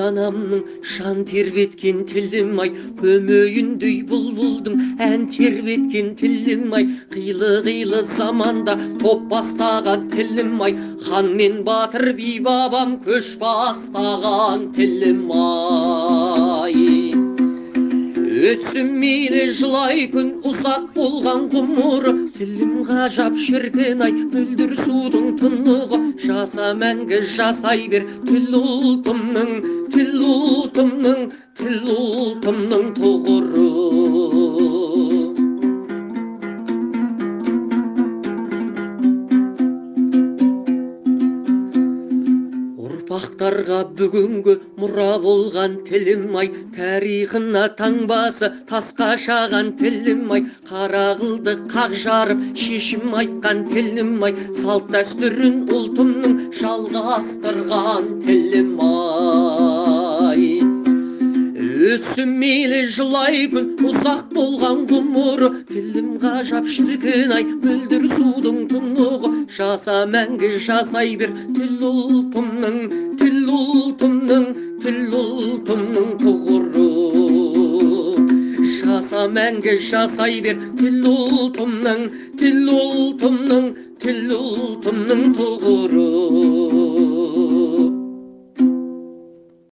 анамның шан тербеткен тілім ай, көмейіндей бұлбұлдың ән тербеткен тілім ай, қилы заманда топ бастаған тілім ай, хан мен батыр би бабам көш бастаған тілім ай. Өтсін мейлі жылай күн, ұзақ болған ғұмыр, тілім ғажап шіркін ай, мөлдір судың тұнығы, жаса мәңгі жасай бер тіл ұлтымның, тіл ұлтымның, тіл ұлтымның тұғыры. Ұрпақтарға бүгінгі мұра болған тілім ай, тарихына таңбасы тасқа шаған тілім ай, қара қылды қақ жарып шешім айтқан тілім ай, салт дәстүрін ұлтымның жалғастырған тілім ай. Өтсін мейлі жылай күн, ұзақ болған ғұмыр, тілім ғажап шіркін ай, мөлдір судың тұнығы, жаса мәңгі жасай бер тіл ұлтымның, тіл ұлтымның, тіл ұлтымның тұғыры. Жаса мәңгі жасай бер тіл ұлтымның, тіл ұлтымның, тіл ұлтымның тұғыры.